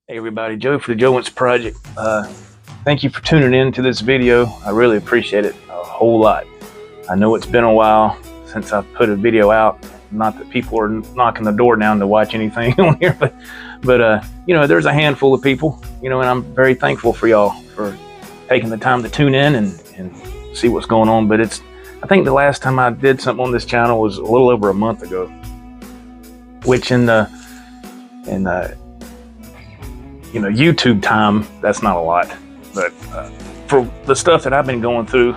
Hey everybody, Joe for the Joe Wentz Project. Thank you for tuning in to this video. I really appreciate it a whole lot. I know it's been a while since I've put a video out. Not that people are knocking the door down to watch anything on here, but you know, there's a handful of people, you know, and I'm very thankful for y'all for taking the time to tune in and see what's going on. But I think the last time I did something on this channel was a little over a month ago, which in you know, YouTube time, that's not a lot, but for the stuff that I've been going through,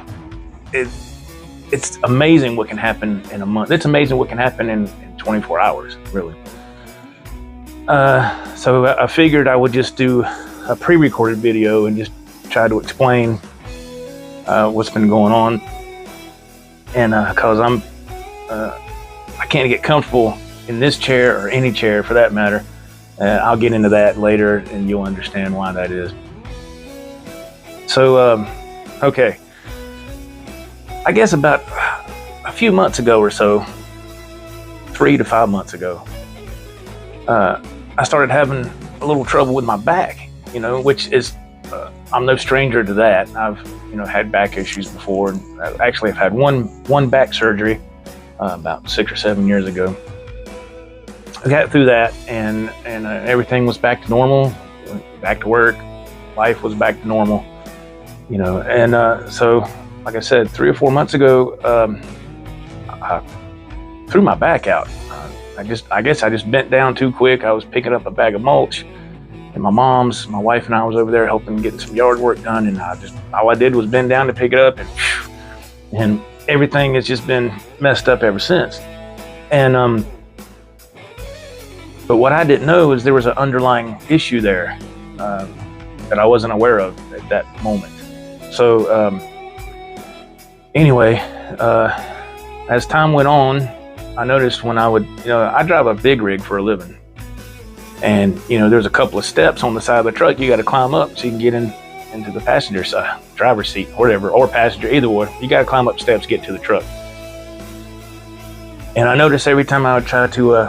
it's amazing what can happen in a month. It's amazing what can happen in 24 hours, really. So I figured I would just do a pre-recorded video and just try to explain what's been going on. And because I can't get comfortable in this chair or any chair for that matter. I'll get into that later and you'll understand why that is. So, okay. I guess about a few months ago or so, 3 to 5 months ago, I started having a little trouble with my back, you know, which is, I'm no stranger to that. I've, you know, had back issues before. Actually, I've had one back surgery about 6 or 7 years ago. I got through that and everything was back to normal, back to work, life was back to normal, you know. And so, like I said, 3 or 4 months ago, I threw my back out. I guess I just bent down too quick. I was picking up a bag of mulch, and my wife and I was over there helping getting some yard work done, and all I did was bend down to pick it up, and everything has just been messed up ever since. And but what I didn't know is there was an underlying issue there that I wasn't aware of at that moment. So anyway, as time went on, I noticed when I would, you know, I drive a big rig for a living. And, you know, there's a couple of steps on the side of the truck you got to climb up so you can get into the passenger side, driver's seat, whatever, or passenger, either way. You got to climb up steps to get to the truck. And I noticed every time I would try to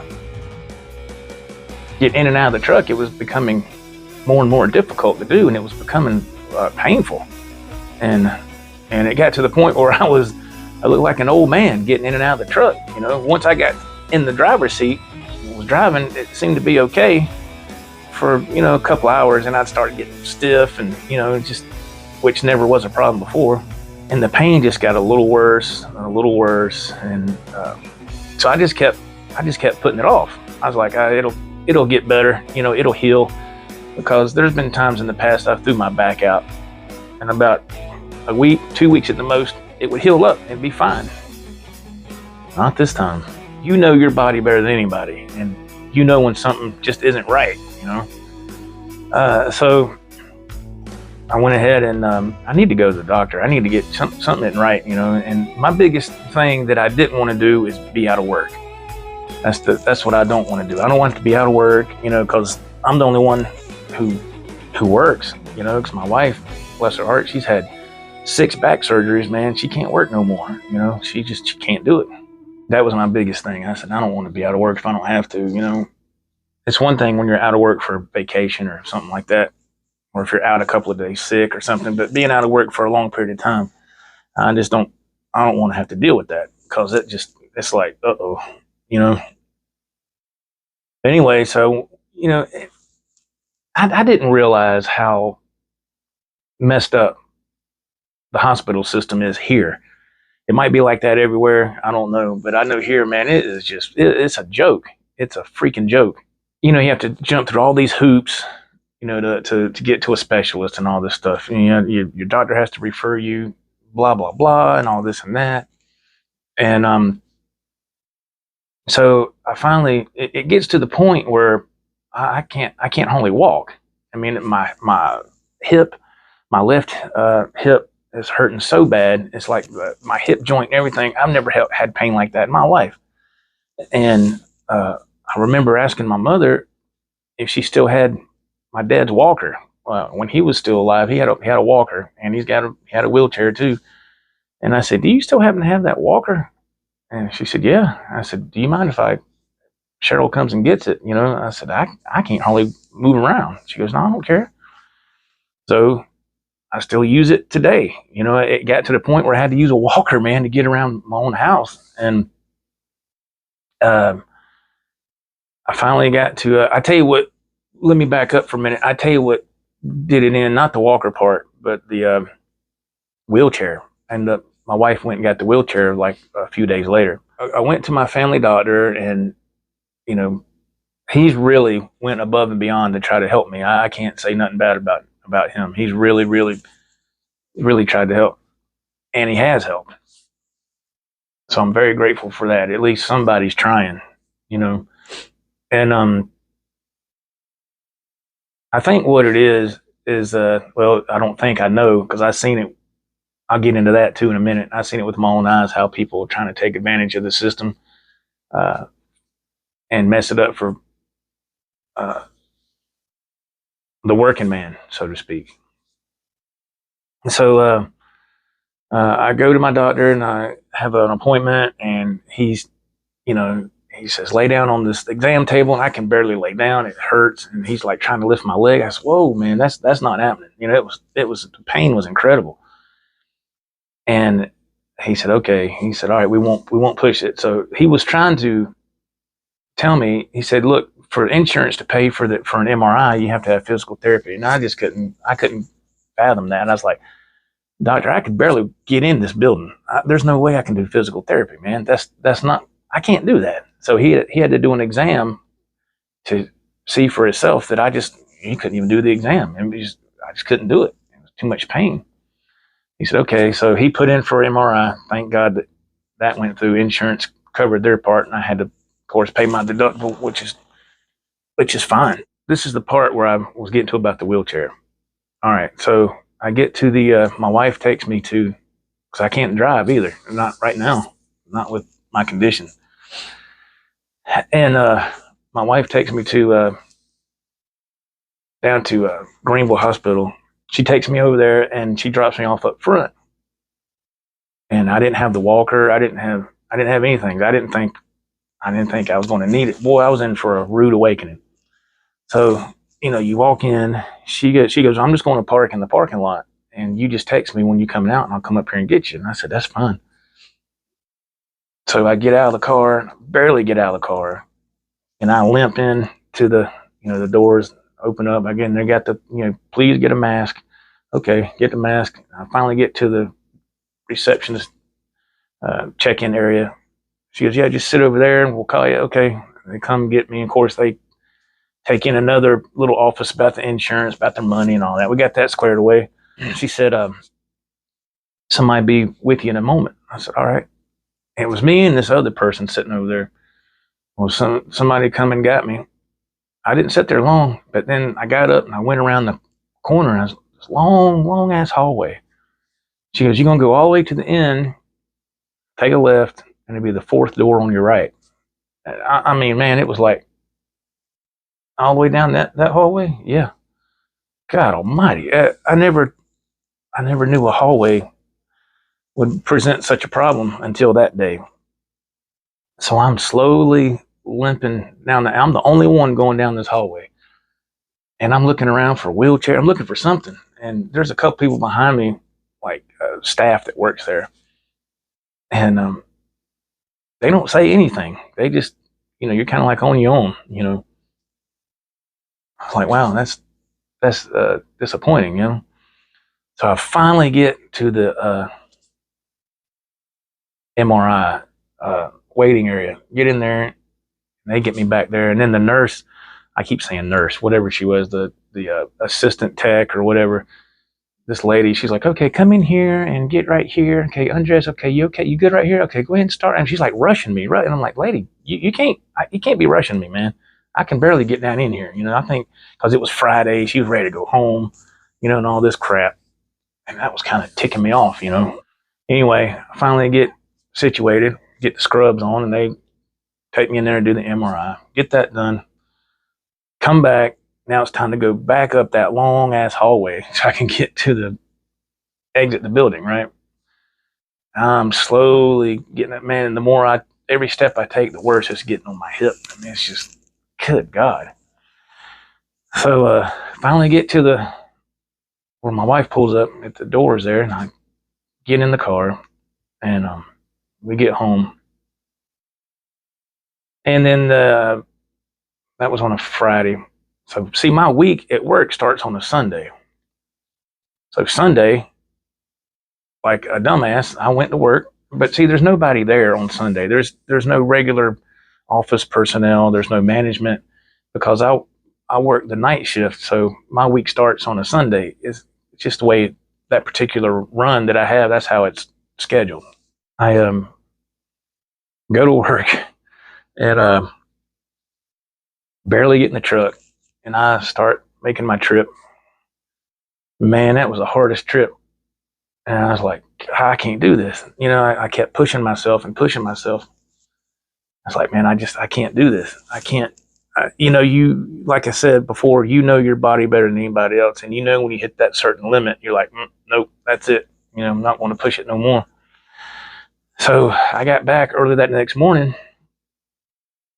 get in and out of the truck, it was becoming more and more difficult to do, and it was becoming painful. And it got to the point where I looked like an old man getting in and out of the truck. You know, once I got in the driver's seat and was driving, it seemed to be okay for, you know, a couple hours, and I'd start getting stiff and, you know, which never was a problem before. And the pain just got a little worse and a little worse. And so I just kept putting it off. I was like, it'll get better, you know, it'll heal, because there's been times in the past I threw my back out, and about a week, 2 weeks at the most, it would heal up and be fine. Not this time. You know your body better than anybody, and you know when something just isn't right, you know. So I went ahead and I need to go to the doctor. I need to get something right, you know. And my biggest thing that I didn't want to do is be out of work. That's what I don't want to do. I don't want to be out of work, you know, because I'm the only one who works, you know, because my wife, bless her heart, she's had 6 back surgeries, man. She can't work no more, you know. She can't do it. That was my biggest thing. I said, I don't want to be out of work if I don't have to, you know. It's one thing when you're out of work for vacation or something like that, or if you're out a couple of days sick or something, but being out of work for a long period of time, I don't want to have to deal with that, because it's like, uh-oh, you know. Anyway, so, you know, I didn't realize how messed up the hospital system is here. It might be like that everywhere, I don't know, but I know here, man, it's a joke. It's a freaking joke. You know, you have to jump through all these hoops, you know, to get to a specialist and all this stuff. You know, your doctor has to refer you, blah, blah, blah, and all this and that. And so I finally, it gets to the point where I can't hardly walk. I mean, my left hip is hurting so bad. It's like my hip joint and everything. I've never had pain like that in my life. And I remember asking my mother if she still had my dad's walker. When he was still alive, he had a walker, and he had a wheelchair too. And I said, "Do you still happen to have that walker?" And she said, "Yeah." I said, "Do you mind if I Cheryl comes and gets it, I said, I can't hardly move around. She goes, no, I don't care. So I still use it today. It got to the point where I had to use a walker, man, to get around my own house. And I finally got to, I tell you what, let me back up for a minute. I tell you what did it in, not the walker part, but the wheelchair. And my wife went and got the wheelchair like a few days later. I went to my family doctor, and, he's really went above and beyond to try to help me. I can't say nothing bad about him. He's really, really, really tried to help, and he has helped. So I'm very grateful for that. At least somebody's trying, and I think what it is well, I don't think I know, because I've seen it. I'll get into that too in a minute. I've seen it with my own eyes, how people are trying to take advantage of the system and mess it up for the working man, so to speak. So I go to my doctor, and I have an appointment, and he says, lay down on this exam table, and I can barely lay down. It hurts. And he's like trying to lift my leg. I said, whoa, man, that's not happening. It was, the pain was incredible. And he said, okay. He said, all right, we won't push it. So he was trying to tell me, he said, look, for insurance to pay for an MRI, you have to have physical therapy. And I couldn't fathom that. And I was like, doctor, I could barely get in this building. There's no way I can do physical therapy, man. That's not, I can't do that. So he had to do an exam to see for himself that he couldn't even do the exam. And I just couldn't do it. It was too much pain. He said, okay. So he put in for MRI. Thank God that went through. Insurance covered their part, and I had to, of course, pay my deductible, which is fine. This is the part where I was getting to about the wheelchair. All right. So I get to my wife takes me to, because I can't drive either. Not right now. Not with my condition. And my wife takes me to down to Greenville Hospital. She takes me over there, and she drops me off up front. And I didn't have the walker. I didn't have anything. I didn't think I was going to need it. Boy, I was in for a rude awakening. So, you walk in. She goes, I'm just going to park in the parking lot, and you just text me when you're coming out, and I'll come up here and get you. And I said, that's fine. So I get out of the car, barely get out of the car, and I limp in to the doors open up. Again, they got the, please get a mask. Okay, get the mask. I finally get to the receptionist check-in area. She goes, yeah, just sit over there and we'll call you. Okay. They come get me. Of course, they take in another little office about the insurance, about their money and all that. We got that squared away. She said, somebody be with you in a moment. I said, all right. And it was me and this other person sitting over there. Well, somebody come and got me. I didn't sit there long, but then I got up and I went around the corner, and I was this long ass hallway. She goes, you're going to go all the way to the end, take a left, and it'll be the fourth door on your right. I mean, man, it was like all the way down that hallway. Yeah. God almighty. I never knew a hallway would present such a problem until that day. So I'm slowly limping down I'm the only one going down this hallway. And I'm looking around for a wheelchair. I'm looking for something. And there's a couple people behind me, like staff that works there. And they don't say anything. They just, you're kind of like on your own, I was like, wow, that's disappointing, So I finally get to the MRI waiting area, get in there, and they get me back there. And then the nurse, I keep saying nurse, whatever she was, the assistant tech or whatever, this lady, she's like, okay, come in here and get right here. Okay, undress. Okay, you okay? You good right here? Okay, go ahead and start. And she's like rushing me, right? And I'm like, lady, you can't be rushing me, man. I can barely get down in here. I think because it was Friday, she was ready to go home, and all this crap. And that was kind of ticking me off, Anyway, I finally get situated, get the scrubs on, and they take me in there and do the MRI. Get that done. Come back. Now it's time to go back up that long ass hallway so I can get to exit the building, right? I'm slowly getting that, man. And the more I every step I take, the worse it's getting on my hip. I mean, it's just, good God. So finally get to where my wife pulls up at the doors there, and I get in the car, and we get home. And then that was on a Friday. So see, my week at work starts on a Sunday. So Sunday, like a dumbass, I went to work. But see, there's nobody there on Sunday. There's no regular office personnel. There's no management, because I work the night shift. So my week starts on a Sunday. It's just the way that particular run that I have, that's how it's scheduled. I go to work and barely get in the truck, and I start making my trip. Man, that was the hardest trip. And I was like, I can't do this. You know, I kept pushing myself and pushing myself. I was like, man, I can't do this. I can't, you know, you, like I said before, you know your body better than anybody else. And you know, when you hit that certain limit, you're like, nope, that's it. You know, I'm not going to push it no more. So I got back early that next morning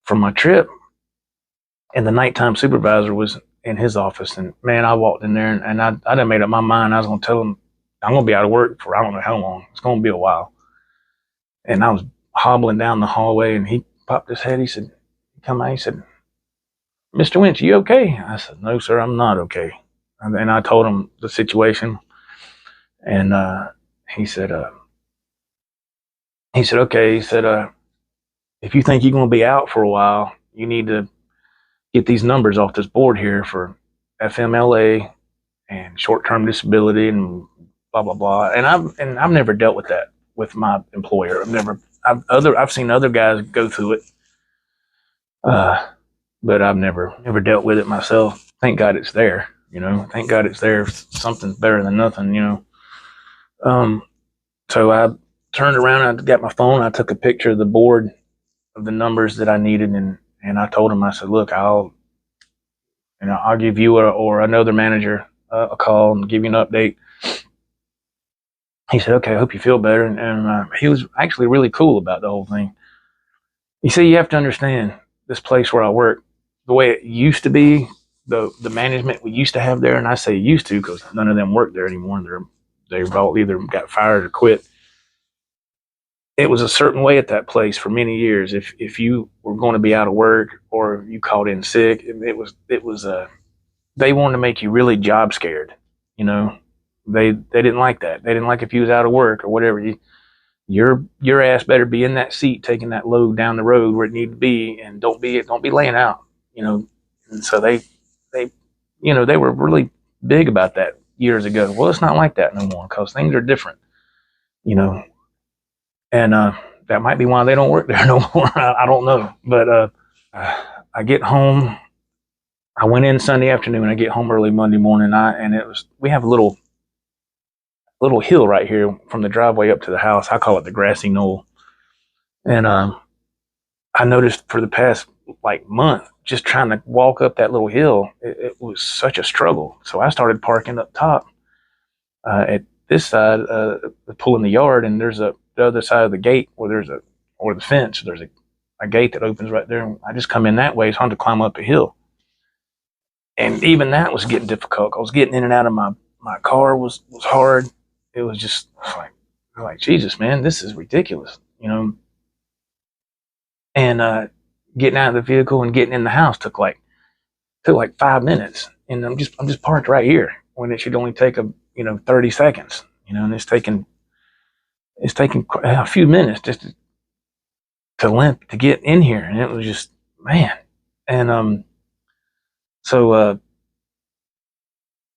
from my trip, and the nighttime supervisor was in his office. And man, I walked in there, and I done made up my mind. I was going to tell him, I'm going to be out of work for I don't know how long. It's going to be a while. And I was hobbling down the hallway, and he popped his head. He said, come out. He said, Mr. Wentz, you okay? I said, no, sir, I'm not okay. And I told him the situation. And he said, okay. He said, if you think you're going to be out for a while, you need to get these numbers off this board here for FMLA and short-term disability and blah, blah, blah. And I've never dealt with that with my employer. I've seen other guys go through it. But I've never dealt with it myself. Thank God it's there, you know. Thank God it's there. Something's better than nothing, you know. So I turned around, I got my phone, I took a picture of the board of the numbers that I needed, and I told him, I said, look, I'll give you or another manager a call and give you an update. He said, okay, I hope you feel better. And he was actually really cool about the whole thing. You see, you have to understand this place where I work, the way it used to be, the management we used to have there, and I say used to because none of them work there anymore. They've all either got fired or quit. It was a certain way at that place for many years. If you were going to be out of work or you called in sick, it was they wanted to make you really job scared. You know, they didn't like that. They didn't like if you was out of work or whatever. Your ass better be in that seat taking that load down the road where it needed to be, and don't be laying out. You know, and so they you know, they were really big about that years ago. Well, it's not like that no more because things are different. You know. And that might be why they don't work there no more. I don't know. But I get home. I went in Sunday afternoon. I get home early Monday morning. We have a little hill right here from the driveway up to the house. I call it the grassy knoll. And I noticed for the past month, just trying to walk up that little hill, it was such a struggle. So I started parking up top at this side, pulling the yard, and there's the other side of the gate or the fence, there's a gate that opens right there. And I just come in that way. It's hard to climb up a hill. And even that was getting difficult. I was getting in and out of my car was hard. It was just like, Jesus, man, this is ridiculous, you know? And getting out of the vehicle and getting in the house took like 5 minutes. And I'm just parked right here when it should only take 30 seconds, you know, and it's taking a few minutes just to get in here. And it was just, man. And so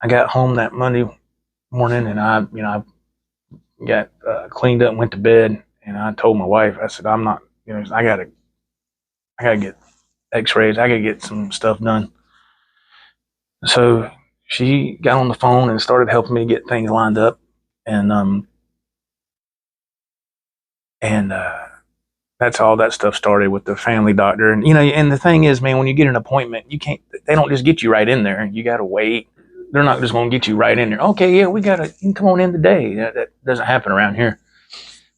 I got home that Monday morning, and I got cleaned up and went to bed. And I told my wife, I said, I'm not, I gotta get x-rays. I gotta get some stuff done. So she got on the phone and started helping me get things lined up. And that's how all that stuff started with the family doctor. And, and the thing is, man, when you get an appointment, they don't just get you right in there. You got to wait. They're not just going to get you right in there. Okay, yeah, you can come on in today. That doesn't happen around here.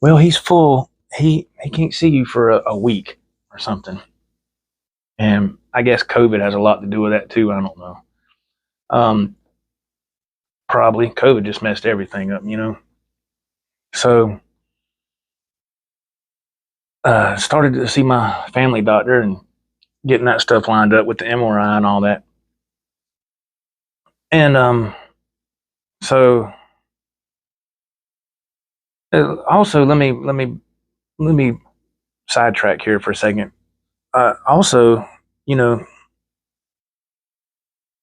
Well, he's full he can't see you for a week or something. And I guess COVID has a lot to do with that too. I don't know. Probably COVID just messed everything up, you know. So started to see my family doctor and getting that stuff lined up with the MRI and all that. And so also let me sidetrack here for a second. Also, you know,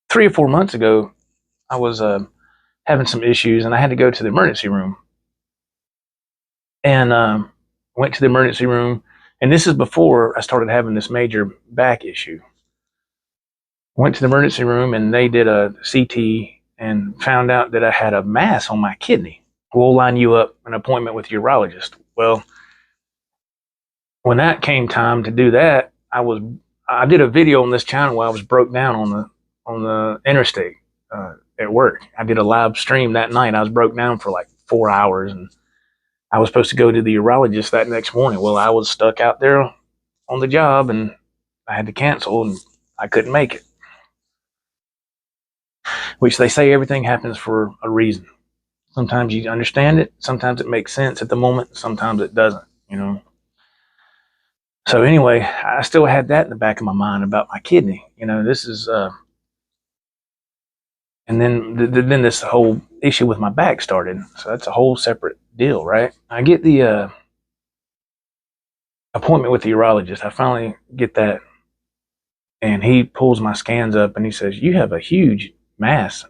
3 or 4 months ago, I was having some issues and I had to go to the emergency room. And went to the emergency room, and this is before I started having this major back issue. Went to the emergency room and they did a CT and found out that I had a mass on my kidney. We'll line you up an appointment with a urologist. Well, when that came time to do that, I did a video on this channel where I was broke down on the interstate at work. I did a live stream that night. I was broke down for like 4 hours, and I was supposed to go to the urologist that next morning. Well, I was stuck out there on the job and I had to cancel and I couldn't make it. Which they say everything happens for a reason. Sometimes you understand it. Sometimes it makes sense at the moment. Sometimes it doesn't, you know. So anyway, I still had that in the back of my mind about my kidney. You know, this is, and then this whole issue with my back started. So that's a whole separate deal, right? I get the appointment with the urologist. I finally get that, and he pulls my scans up and he says, "You have a huge mass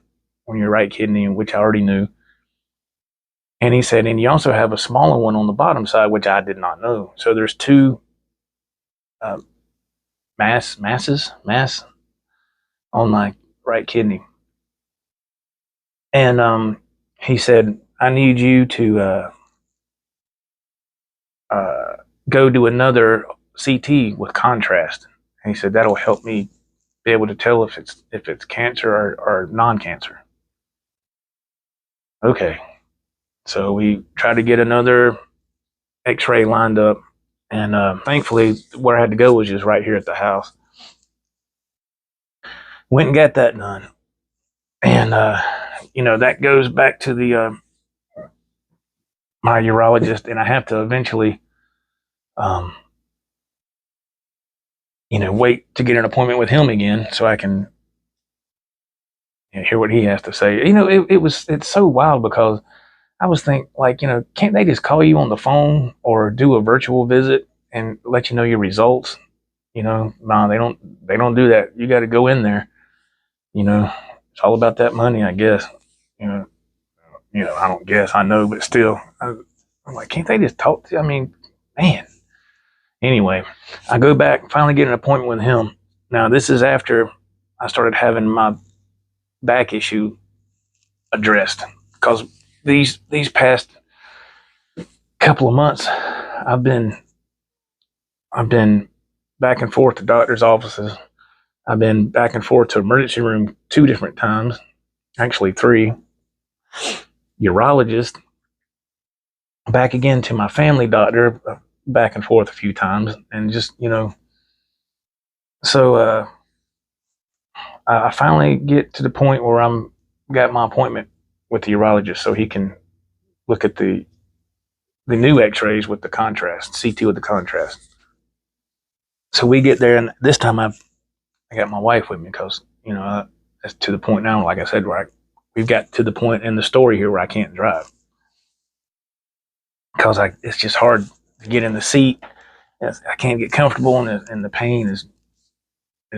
on your right kidney," which I already knew. And he said, "And you also have a smaller one on the bottom side," which I did not know. So there's two mass on my right kidney. And he said, "I need you to go do another CT with contrast." And he said, "That'll help me be able to tell if it's cancer or non-cancer." Okay. So we tried to get another x-ray lined up, and thankfully where I had to go was just right here at the house. Went and got that done. And you know, that goes back to the my urologist, and I have to eventually you know, wait to get an appointment with him again so I can, you know, hear what he has to say. You know, it's so wild because I was thinking, like, you know, can't they just call you on the phone or do a virtual visit and let you know your results? You know, no, they don't do that. You got to go in there. You know, it's all about that money, I guess. You know, I don't guess, I know, but still, I'm like, can't they just talk to you? I mean, man. Anyway, I go back, finally get an appointment with him. Now, this is after I started having my back issue addressed, because these past couple of months, I've been back and forth to doctor's offices. I've been back and forth to emergency room 2 different times, actually 3. Urologist, back again to my family doctor, back and forth a few times, and just, you know, so I finally get to the point where I'm got my appointment with the urologist so he can look at the new x-rays with the contrast, CT with the contrast. So we get there, and this time I got my wife with me because, you know, it's to the point now, like I said, where we've got to the point in the story here where I can't drive because it's just hard to get in the seat. I can't get comfortable, and the pain is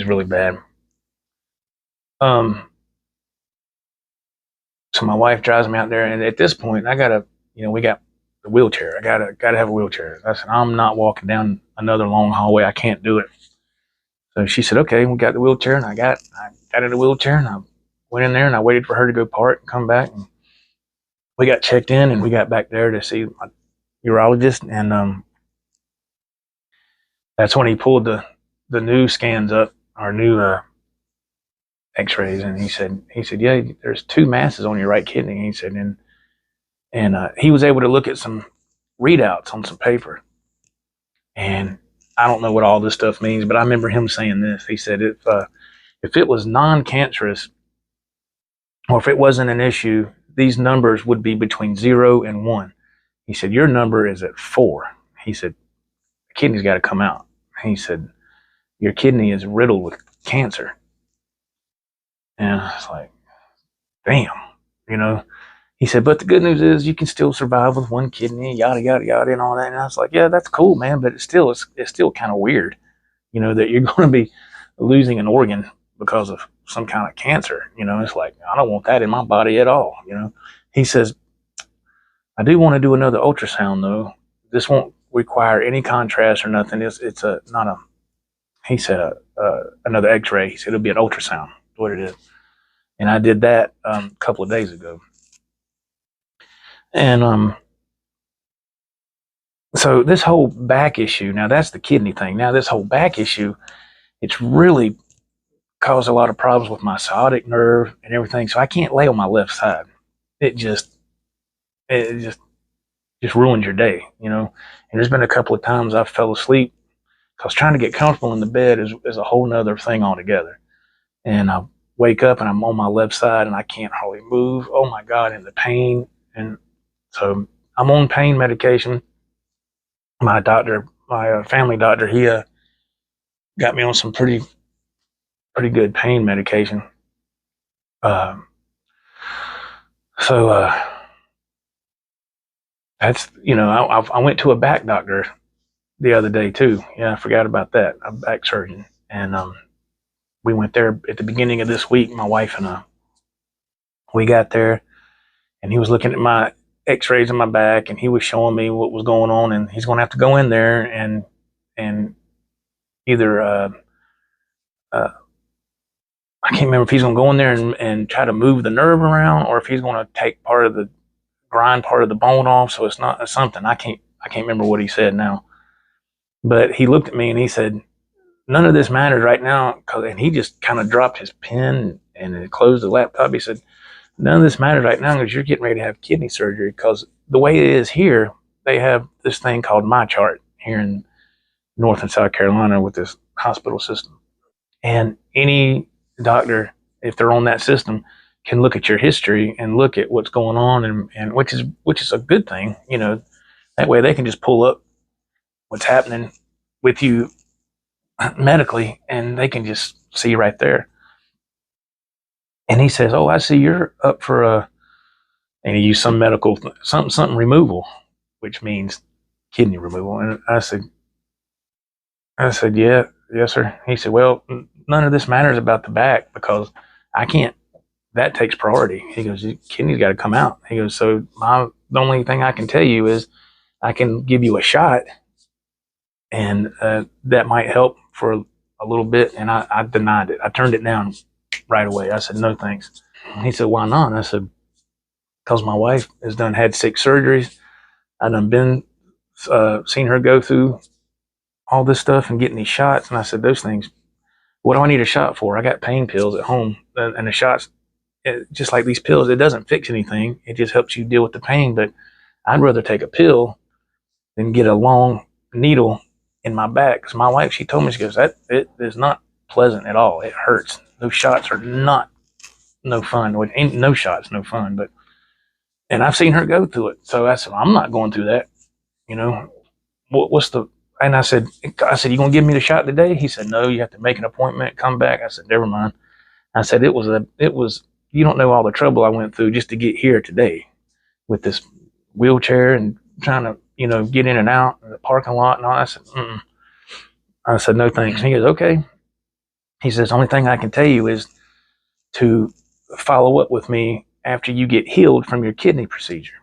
really bad. So my wife drives me out there, and at this point, I gotta, you know, we got the wheelchair. I gotta have a wheelchair. I said, I'm not walking down another long hallway. I can't do it. So she said, okay, we got the wheelchair, and I got in the wheelchair, and I went in there, and I waited for her to go park and come back, and we got checked in, and we got back there to see my urologist, and that's when he pulled the new scans up, our new x-rays, and he said, yeah, there's 2 masses on your right kidney. He said, and he was able to look at some readouts on some paper, And I don't know what all this stuff means, but I remember him saying this. He said, if it was non-cancerous, or if it wasn't an issue, these numbers would be between 0 and 1. He said, your number is at 4. He said, the kidney's got to come out. He said, your kidney is riddled with cancer. And I was like, damn, you know. He said, but the good news is you can still survive with one kidney, yada, yada, yada, and all that. And I was like, yeah, that's cool, man. But it's still kind of weird, you know, that you're going to be losing an organ because of some kind of cancer. You know, it's like, I don't want that in my body at all, you know. He says, I do want to do another ultrasound, though. This won't require any contrast or nothing. It's not a, he said, another x-ray. He said, it'll be an ultrasound, what it is. And I did that a couple of days ago. And so this whole back issue, now that's the kidney thing. Now this whole back issue, it's really caused a lot of problems with my sciatic nerve and everything. So I can't lay on my left side. It just ruins your day, you know. And there's been a couple of times I fell asleep because trying to get comfortable in the bed is a whole nother thing altogether. And I wake up and I'm on my left side and I can't hardly move. Oh my God, and the pain. And so I'm on pain medication. My doctor, my family doctor, he got me on some pretty good pain medication. So that's, you know, I went to a back doctor the other day too. Yeah, I forgot about that. A back surgeon. And we went there at the beginning of this week, my wife and I. We got there and he was looking at my x-rays in my back and he was showing me what was going on, and he's going to have to go in there and either I can't remember if he's going to go in there and try to move the nerve around, or if he's going to take grind part of the bone off. So it's not something I can't remember what he said now, but he looked at me and he said, none of this matters right now. And he just kind of dropped his pen and closed the laptop. He said, none of this matters right now because you're getting ready to have kidney surgery. Because the way it is here, they have this thing called My Chart here in North and South Carolina with this hospital system. And any doctor, if they're on that system, can look at your history and look at what's going on, and which is a good thing, you know. That way they can just pull up what's happening with you medically, and they can just see right there. And he says, oh, I see you're up for and he used some medical, something removal, which means kidney removal. And I said, yeah, yes, sir. He said, well, none of this matters about the back because I can't, that takes priority. He goes, your kidney's got to come out. He goes, so the only thing I can tell you is I can give you a shot, and that might help for a little bit. And I denied it. I turned it down right away. I said, no, thanks. He said, why not? I said, because my wife has had 6 surgeries. I done been, seen her go through all this stuff and getting these shots. And I said, those things, what do I need a shot for? I got pain pills at home, and the shots, just like these pills, it doesn't fix anything. It just helps you deal with the pain. But I'd rather take a pill than get a long needle in my back. Because my wife, she told me, she goes, it is not pleasant at all. It hurts. Those shots are no fun. Ain't no shots, no fun. But, and I've seen her go through it. So I said, I'm not going through that. You know, and I said, you going to give me the shot today? He said, no, you have to make an appointment, come back. I said, never mind. I said, it was, you don't know all the trouble I went through just to get here today with this wheelchair and trying to, you know, get in and out in the parking lot and all. I said, I said, no thanks. He goes, okay. He says, the only thing I can tell you is to follow up with me after you get healed from your kidney procedure.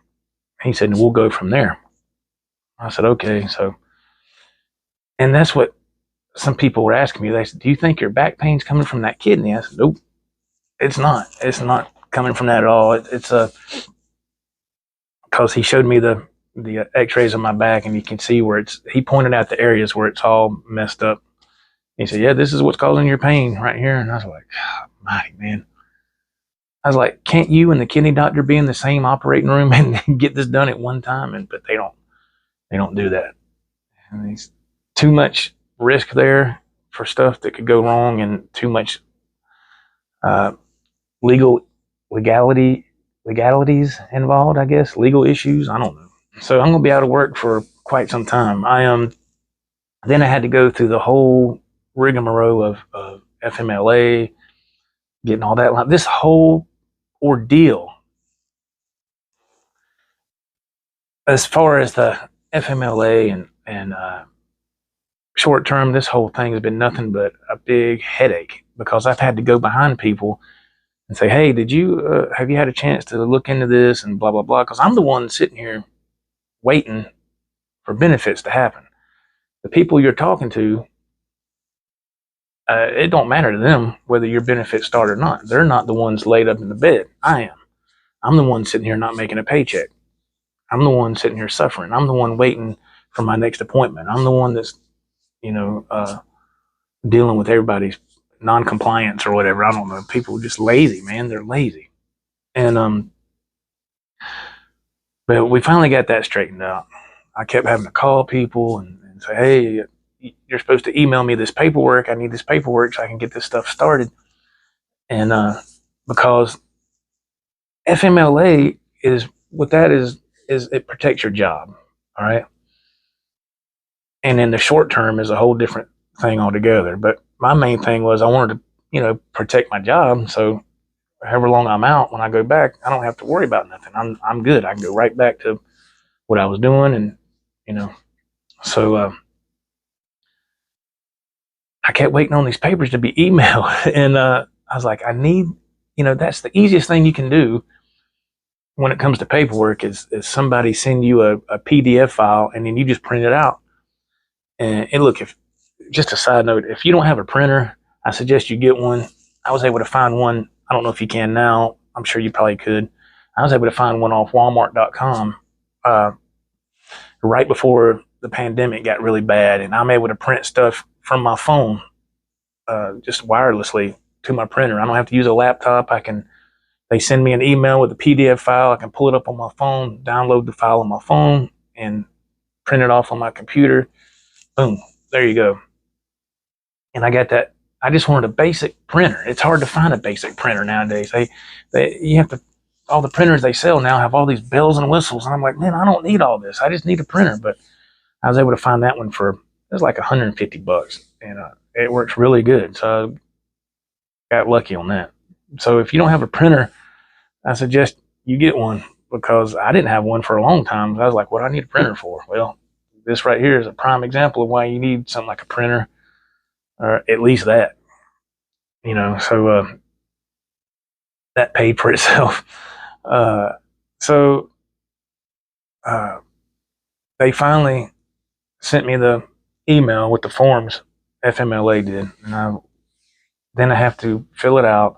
He said, and we'll go from there. I said, okay. So, and that's what some people were asking me. They said, do you think your back pain's coming from that kidney? I said, nope, it's not. It's not coming from that at all. It's because he showed me the x-rays on my back, and you can see where he pointed out the areas where it's all messed up. He said, yeah, this is what's causing your pain right here. And I was like, oh, mighty man. I was like, can't you and the kidney doctor be in the same operating room and get this done at one time? But they don't do that. And too much risk there for stuff that could go wrong, and too much legalities involved, I guess, legal issues. I don't know. So I'm going to be out of work for quite some time. Then I had to go through the whole rigmarole of FMLA, getting all that. This whole ordeal, as far as the FMLA and short term, this whole thing has been nothing but a big headache, because I've had to go behind people and say, hey, have you had a chance to look into this and blah, blah, blah. Because I'm the one sitting here waiting for benefits to happen. The people you're talking to, it don't matter to them whether your benefits start or not. They're not the ones laid up in the bed. I am. I'm the one sitting here not making a paycheck. I'm the one sitting here suffering. I'm the one waiting for my next appointment. I'm the one that's, dealing with everybody's non-compliance or whatever. I don't know. People are just lazy, man. They're lazy. And, but we finally got that straightened out. I kept having to call people and say, hey, you're supposed to email me this paperwork. I need this paperwork so I can get this stuff started. And because FMLA is it protects your job. All right. And in the short term is a whole different thing altogether. But my main thing was I wanted to, protect my job. So however long I'm out, when I go back, I don't have to worry about nothing. I'm good. I can go right back to what I was doing. And, so I kept waiting on these papers to be emailed. And I was like, I need, that's the easiest thing you can do when it comes to paperwork is somebody send you a PDF file and then you just print it out. And look, just a side note, if you don't have a printer, I suggest you get one. I was able to find one. I don't know if you can now. I'm sure you probably could. I was able to find one off Walmart.com right before the pandemic got really bad. And I'm able to print stuff from my phone just wirelessly to my printer. I don't have to use a laptop. They send me an email with a PDF file. I can pull it up on my phone, download the file on my phone, and print it off on my computer. Boom, there you go. And I got that. I just wanted a basic printer. It's hard to find a basic printer nowadays. You have to, all the printers they sell now have all these bells and whistles. And I'm like, man, I don't need all this. I just need a printer. But I was able to find that one it was like $150. And it works really good. So I got lucky on that. So if you don't have a printer, I suggest you get one, because I didn't have one for a long time. I was like, what do I need a printer for? Well, this right here is a prime example of why you need something like a printer, or at least that, so that paid for itself. So they finally sent me the email with the forms FMLA did. And then I have to fill it out.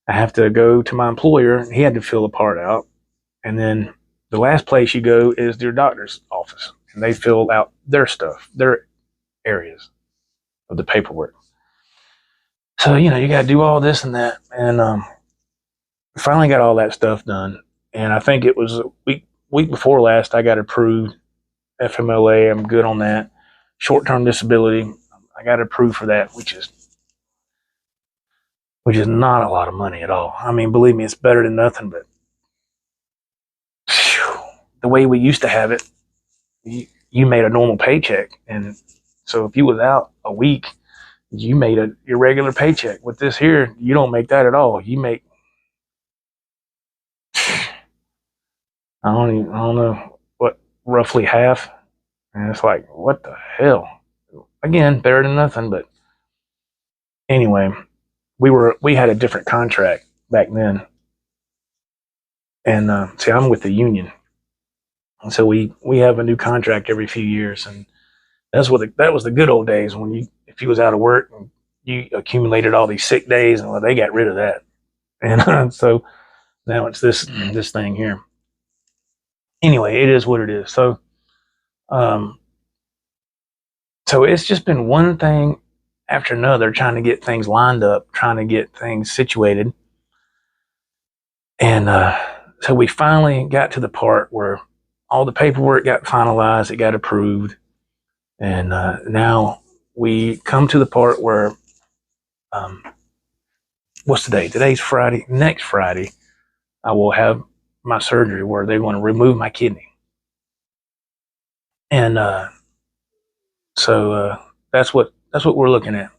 I have to go to my employer. He had to fill the part out. And then the last place you go is your doctor's office. And they fill out their stuff, their areas of the paperwork. So, you got to do all this and that. And finally got all that stuff done. And I think it was a week before last, I got approved FMLA. I'm good on that. Short-term disability, I got approved for that, which is not a lot of money at all. I mean, believe me, it's better than nothing, but the way we used to have it, you made a normal paycheck. And so if you was out a week, you made your regular paycheck. With this here, you don't make that at all. You make, I don't know what, roughly half. And it's like, what the hell? Again, better than nothing. But anyway, we had a different contract back then. And see, I'm with the union. And so we have a new contract every few years. And that was the good old days when if you was out of work and you accumulated all these sick days, and they got rid of that. And so now it's this thing here. Anyway, it is what it is. So, so it's just been one thing after another, trying to get things lined up, trying to get things situated. And so we finally got to the part where all the paperwork got finalized, it got approved. And now we come to the part where, what's today? Today's Friday. Next Friday, I will have my surgery where they want to remove my kidney. And so that's what we're looking at.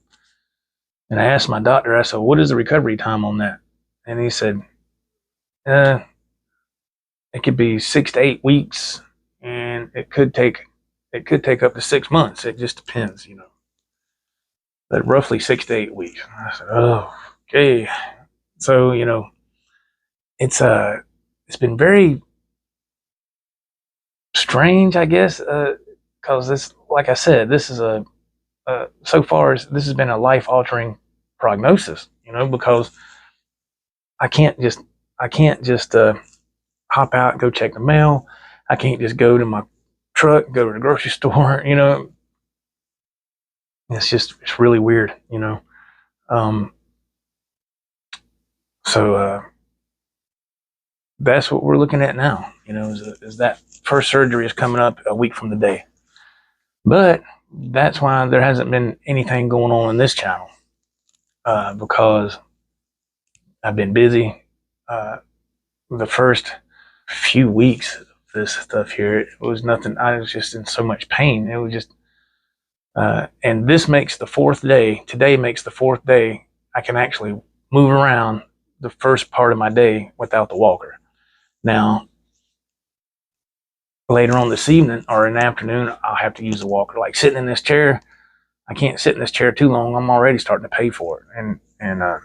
And I asked my doctor, I said, what is the recovery time on that? And he said, it could be 6 to 8 weeks, and it could take up to 6 months. It just depends, but roughly 6 to 8 weeks. And I said, oh, okay. So, it's been very strange, I guess, because this, like I said, this is so far this has been a life-altering prognosis, because I can't just hop out and go check the mail. I can't just go to my truck, go to the grocery store, it's really weird, so that's what we're looking at now, is that first surgery is coming up a week from the day. But that's why there hasn't been anything going on in this channel, because I've been busy. The first few weeks of this stuff here, it was nothing. I was just in so much pain. It was just, and this makes the fourth day. Today makes the fourth day I can actually move around the first part of my day without the walker. Now, later on this evening or in the afternoon, I'll have to use the walker. Like sitting in this chair, I can't sit in this chair too long. I'm already starting to pay for it. And I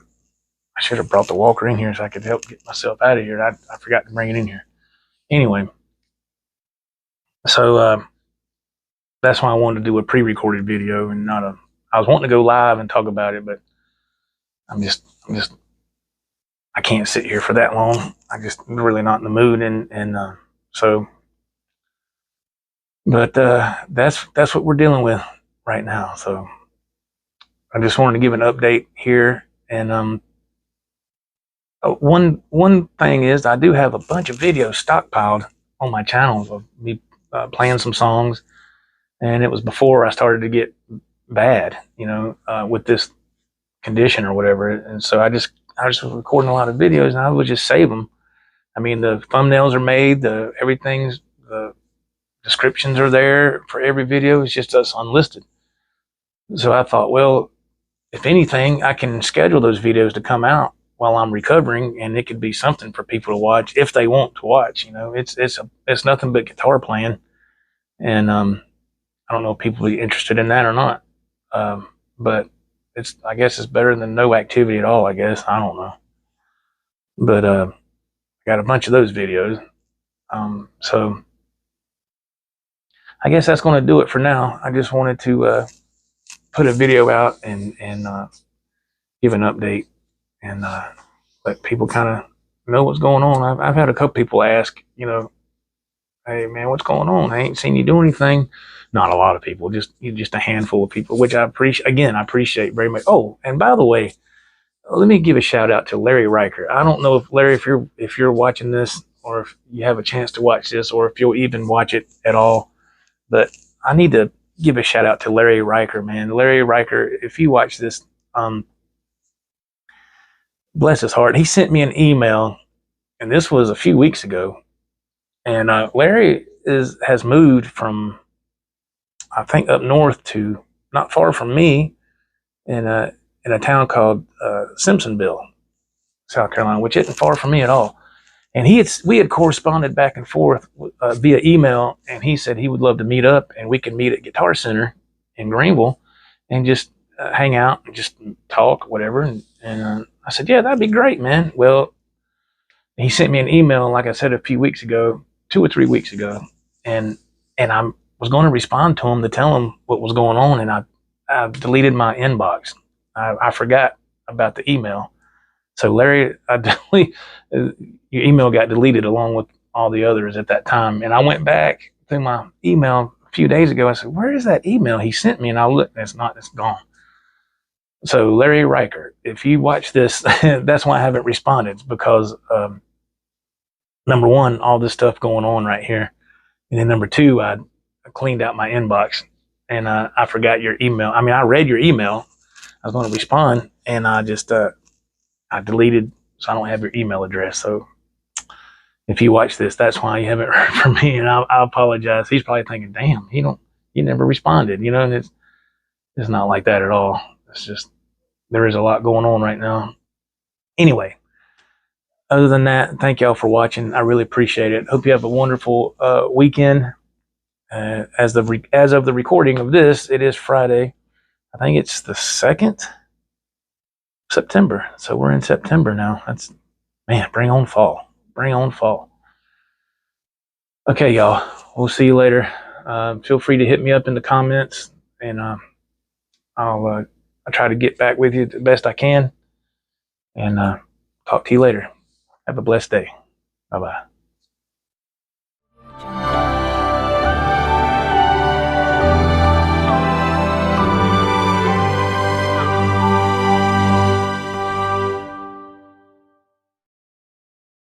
should have brought the walker in here so I could help get myself out of here. I forgot to bring it in here. Anyway, so that's why I wanted to do a pre-recorded video and not a. I was wanting to go live and talk about it, but I'm just I can't sit here for that long. I'm just really not in the mood, and so. But that's what we're dealing with right now. So I just wanted to give an update here. And one thing is, I do have a bunch of videos stockpiled on my channel of me playing some songs, and it was before I started to get bad, with this condition or whatever. And so I just was recording a lot of videos, and I would just save them. I mean, the thumbnails are made, the descriptions are there for every video. It's just us unlisted. So I thought, well, if anything, I can schedule those videos to come out while I'm recovering, and it could be something for people to watch if they want to watch. It's nothing but guitar playing, and I don't know if people will be interested in that or not. But I guess it's better than no activity at all. I guess, I don't know, but I got a bunch of those videos. So I guess that's going to do it for now. I just wanted to put a video out and give an update and let people kind of know what's going on. I've had a couple people ask, hey man, what's going on? I ain't seen you do anything. Not a lot of people, just a handful of people, which I appreciate. Again, I appreciate very much. Oh, and by the way, let me give a shout out to Larry Riker. I don't know if Larry, if you're watching this, or if you have a chance to watch this, or if you'll even watch it at all. But I need to give a shout out to Larry Riker, man. Larry Riker, if you watch this, bless his heart. He sent me an email, and this was a few weeks ago. And Larry has moved from, I think, up north to not far from me in a town called Simpsonville, South Carolina, which isn't far from me at all. And we had corresponded back and forth via email, and he said he would love to meet up, and we could meet at Guitar Center in Greenville and just hang out and just talk, whatever. And I said, yeah, that'd be great, man. Well, he sent me an email, like I said, a few weeks ago, 2 or 3 weeks ago, and I was going to respond to him to tell him what was going on, and I deleted my inbox. I forgot about the email. So Larry, your email got deleted along with all the others at that time. And I went back through my email a few days ago. I said, where is that email he sent me? And I looked, and it's gone. So Larry Riker, if you watch this, that's why I haven't responded, because number one, all this stuff going on right here. And then number two, I cleaned out my inbox, and I forgot your email. I mean, I read your email. I was going to respond, and I just I deleted, so I don't have your email address. So if you watch this, that's why you haven't heard from me, and I apologize. He's probably thinking, "Damn, he never responded," you know. And it's not like that at all. It's just there is a lot going on right now. Anyway, other than that, thank y'all for watching. I really appreciate it. Hope you have a wonderful weekend. As of the recording of this, it is Friday. I think it's the 2nd September. So we're in September now. Man, bring on fall. Bring on fall. Okay, y'all. We'll see you later. Feel free to hit me up in the comments, and I'll try to get back with you the best I can. And talk to you later. Have a blessed day. Bye-bye.